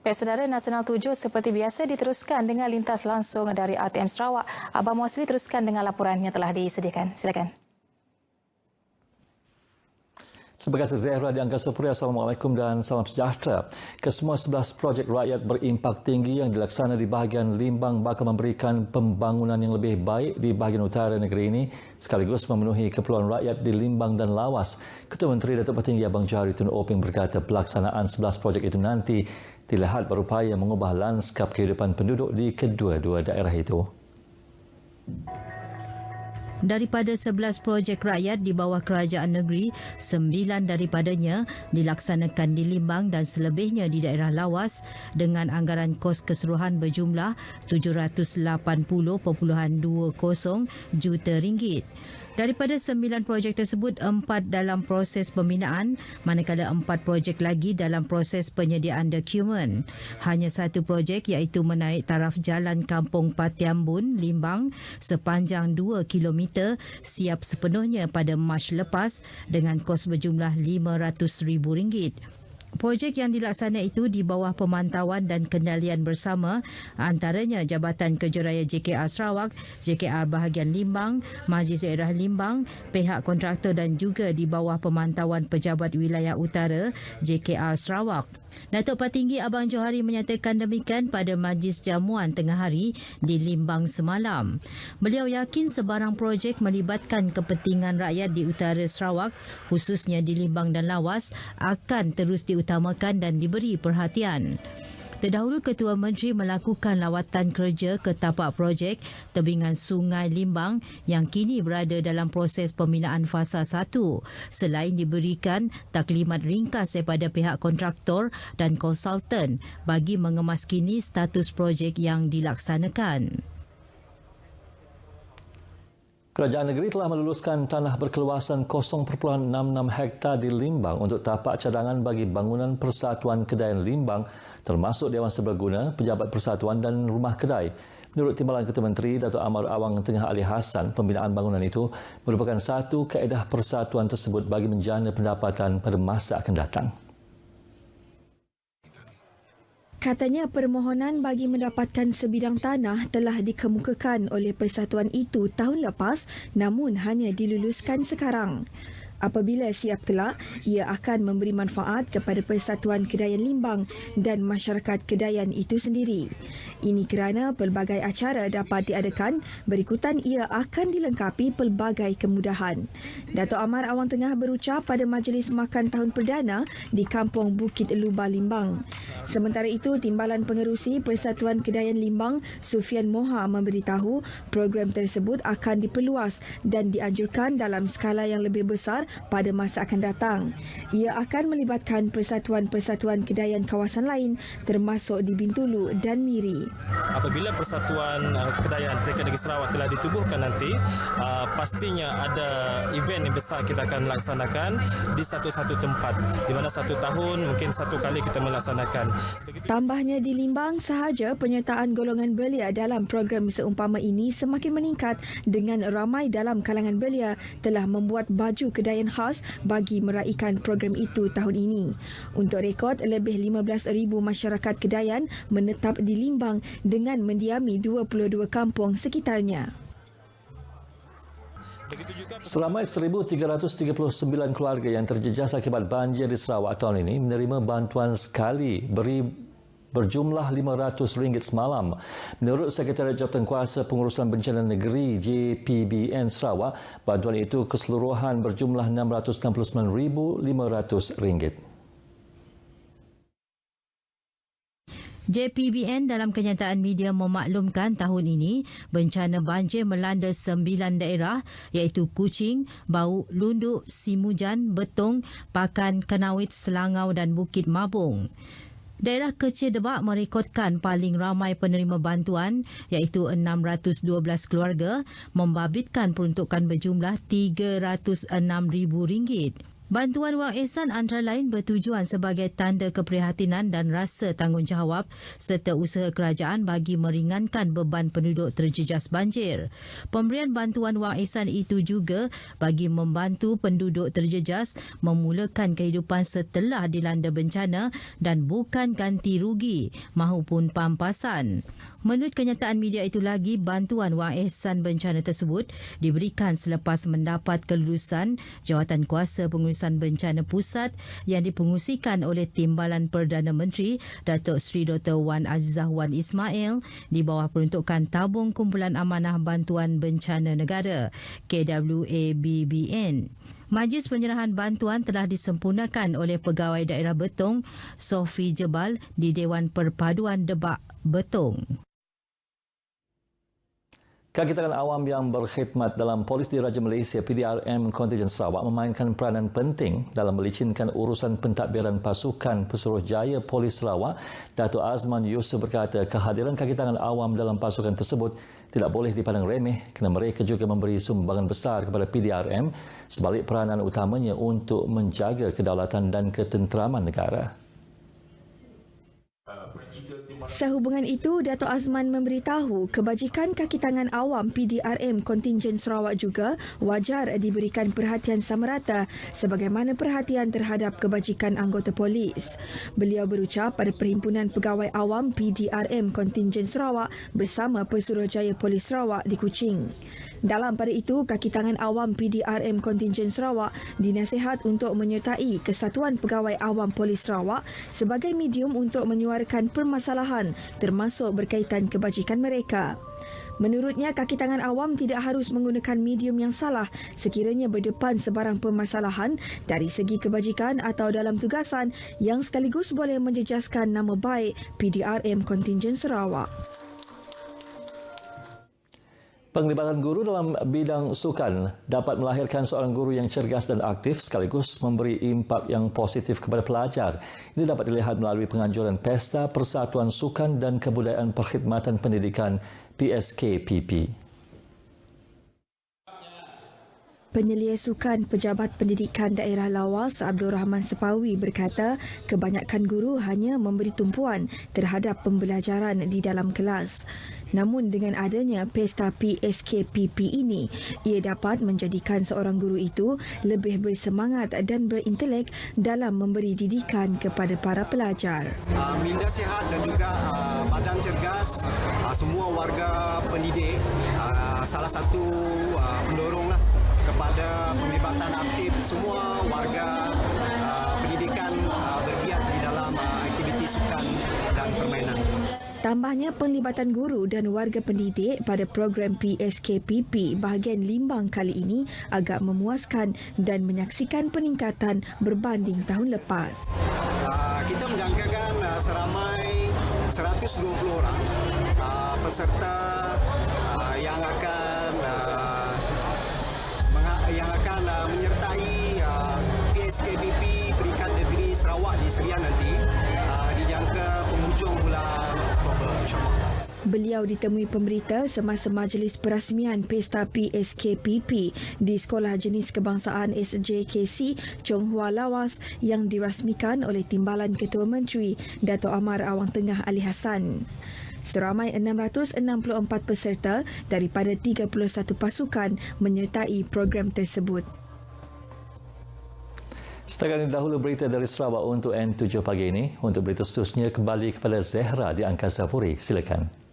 Baik, saudara, Nasional 7 seperti biasa diteruskan dengan lintas langsung dari ATM Sarawak. Abang Muasli teruskan dengan laporan yang telah disediakan. Silakan. Terima kasih Zahra di Angkasa Puri. Assalamualaikum dan salam sejahtera. Kesemua 11 projek rakyat berimpak tinggi yang dilaksana di bahagian Limbang bakal memberikan pembangunan yang lebih baik di bahagian utara negeri ini sekaligus memenuhi keperluan rakyat di Limbang dan Lawas. Ketua Menteri Datuk Petinggi Abang Johari Tun Oping berkata pelaksanaan 11 projek itu nanti dilihat berupaya mengubah lanskap kehidupan penduduk di kedua-dua daerah itu. Daripada 11 projek rakyat di bawah kerajaan negeri, 9 daripadanya dilaksanakan di Limbang dan selebihnya di daerah Lawas dengan anggaran kos keseluruhan berjumlah RM780.20 juta. Daripada 9 projek tersebut, 4 dalam proses pembinaan, manakala 4 projek lagi dalam proses penyediaan dokumen. Hanya satu projek iaitu menarik taraf jalan Kampung Patiambun, Limbang sepanjang 2 km siap sepenuhnya pada Mac lepas dengan kos berjumlah RM500,000. Projek yang dilaksana itu di bawah pemantauan dan kendalian bersama antaranya Jabatan Kerjaya JKR Sarawak, JKR bahagian Limbang, Majlis Daerah Limbang, pihak kontraktor dan juga di bawah pemantauan Pejabat Wilayah Utara JKR Sarawak. Datuk Petinggi Abang Johari menyatakan demikian pada majlis jamuan tengah hari di Limbang semalam. Beliau yakin sebarang projek melibatkan kepentingan rakyat di utara Sarawak, khususnya di Limbang dan Lawas, akan terus diutamakan dan diberi perhatian. Terdahulu, Ketua Menteri melakukan lawatan kerja ke tapak projek tebingan Sungai Limbang yang kini berada dalam proses pembinaan fasa 1 selain diberikan taklimat ringkas daripada pihak kontraktor dan konsultan bagi mengemaskini status projek yang dilaksanakan. Kerajaan negeri telah meluluskan tanah berkeluasan 0.66 hektar di Limbang untuk tapak cadangan bagi bangunan Persatuan Kedaian Limbang termasuk Dewan Serbaguna, Pejabat Persatuan dan Rumah Kedai. Menurut Timbalan Ketua Menteri Datuk Amar Awang Tengah Ali Hassan, pembinaan bangunan itu merupakan satu kaedah persatuan tersebut bagi menjana pendapatan pada masa akan datang. Katanya permohonan bagi mendapatkan sebidang tanah telah dikemukakan oleh persatuan itu tahun lepas namun hanya diluluskan sekarang. Apabila siap kelak, ia akan memberi manfaat kepada Persatuan Kedaian Limbang dan masyarakat kedaian itu sendiri. Ini kerana pelbagai acara dapat diadakan, berikutan ia akan dilengkapi pelbagai kemudahan. Datuk Amar Awang Tengah berucap pada majlis makan tahun perdana di Kampung Bukit Lubah, Limbang. Sementara itu, Timbalan Pengerusi Persatuan Kedaian Limbang, Sufian Moha memberitahu program tersebut akan diperluas dan dianjurkan dalam skala yang lebih besar pada masa akan datang. Ia akan melibatkan persatuan-persatuan kedaian kawasan lain termasuk di Bintulu dan Miri. Apabila Persatuan Kedaian Peringkat Negeri Sarawak telah ditubuhkan nanti, pastinya ada event yang besar kita akan melaksanakan di satu-satu tempat, di mana satu tahun mungkin satu kali kita melaksanakan. Tambahnya di Limbang sahaja penyertaan golongan belia dalam program seumpama ini semakin meningkat dengan ramai dalam kalangan belia telah membuat baju kedaian khas bagi meraikan program itu tahun ini. Untuk rekod, lebih 15,000 masyarakat kedaian menetap di Limbang dengan mendiami 22 kampung sekitarnya. Seramai 1,339 keluarga yang terjejas akibat banjir di Sarawak tahun ini menerima bantuan sekali berjumlah RM500 semalam. Menurut Sekretariat Jawatankuasa Pengurusan Bencana Negeri JPBN Sarawak, bantuan itu keseluruhan berjumlah RM669,500. JPBN dalam kenyataan media memaklumkan tahun ini bencana banjir melanda 9 daerah iaitu Kuching, Bau, Lunduk, Simujan, Betong, Pakan, Kanawit, Selangau dan Bukit Mabung. Daerah Kecil Debak merekodkan paling ramai penerima bantuan iaitu 612 keluarga membabitkan peruntukan berjumlah RM306,000. Bantuan wang ihsan antara lain bertujuan sebagai tanda keprihatinan dan rasa tanggungjawab serta usaha kerajaan bagi meringankan beban penduduk terjejas banjir. Pemberian bantuan wang ihsan itu juga bagi membantu penduduk terjejas memulakan kehidupan setelah dilanda bencana dan bukan ganti rugi mahupun pampasan. Menurut kenyataan media itu lagi, bantuan wang ihsan bencana tersebut diberikan selepas mendapat kelulusan Jawatan Kuasa Pengurusan Bencana Pusat yang dipengusikan oleh Timbalan Perdana Menteri Datuk Seri Dr. Wan Azizah Wan Ismail di bawah peruntukan Tabung Kumpulan Amanah Bantuan Bencana Negara KWABBN. Majlis penyerahan bantuan telah disempurnakan oleh Pegawai Daerah Betong Sofi Jebal di Dewan Perpaduan Debak Betong. Kakitangan awam yang berkhidmat dalam Polis Diraja Malaysia PDRM Kontingen Sarawak memainkan peranan penting dalam melicinkan urusan pentadbiran pasukan Pesuruhjaya Polis Sarawak. Datuk Azman Yusof berkata kehadiran kakitangan awam dalam pasukan tersebut tidak boleh dipandang remeh kerana mereka juga memberi sumbangan besar kepada PDRM sebalik peranan utamanya untuk menjaga kedaulatan dan ketenteraman negara. Sehubungan itu, Dato' Azman memberitahu kebajikan kaki tangan awam PDRM Kontingen Sarawak juga wajar diberikan perhatian samarata sebagaimana perhatian terhadap kebajikan anggota polis. Beliau berucap pada Perhimpunan Pegawai Awam PDRM Kontingen Sarawak bersama Pesuruhjaya Polis Sarawak di Kuching. Dalam pada itu, kaki tangan awam PDRM Kontingen Sarawak dinasihat untuk menyertai Kesatuan Pegawai Awam Polis Sarawak sebagai medium untuk menyuarakan permasalahan termasuk berkaitan kebajikan mereka. Menurutnya, kaki tangan awam tidak harus menggunakan medium yang salah sekiranya berdepan sebarang permasalahan dari segi kebajikan atau dalam tugasan yang sekaligus boleh menjejaskan nama baik PDRM Kontingen Sarawak. Penglibatan guru dalam bidang sukan dapat melahirkan seorang guru yang cergas dan aktif sekaligus memberi impak yang positif kepada pelajar. Ini dapat dilihat melalui penganjuran Pesta Persatuan Sukan dan Kebudayaan Perkhidmatan Pendidikan PSKPP. Penyelia Sukan Pejabat Pendidikan Daerah Lawas Abdul Rahman Sepawi berkata kebanyakan guru hanya memberi tumpuan terhadap pembelajaran di dalam kelas. Namun dengan adanya Pesta PSKPP ini, ia dapat menjadikan seorang guru itu lebih bersemangat dan berintelek dalam memberi didikan kepada para pelajar. Minda sihat dan juga badan cergas, semua warga pendidik salah satu pendoronglah kepada penglibatan aktif semua warga pendidikan bergiat di dalam aktiviti sukan dan permainan. Tambahnya, penglibatan guru dan warga pendidik pada program PSKPP bahagian Limbang kali ini agak memuaskan dan menyaksikan peningkatan berbanding tahun lepas. Kita menjangkakan seramai 120 orang peserta yang akan menyertai PSKPP Peringkat Negeri Sarawak di Serian nanti dijangka penghujung bulan Oktober insya-Allah. Beliau ditemui pemberita semasa majlis perasmian Pesta PSKPP di Sekolah Jenis Kebangsaan SJKC Chong Hua Lawas yang dirasmikan oleh Timbalan Ketua Menteri Dato' Amar Awang Tengah Ali Hassan. Seramai 664 peserta daripada 31 pasukan menyertai program tersebut. Setakat ini dahulu berita dari Sarawak untuk N7 pagi ini. Untuk berita seterusnya kembali kepada Zehra di Angkasa Puri. Silakan.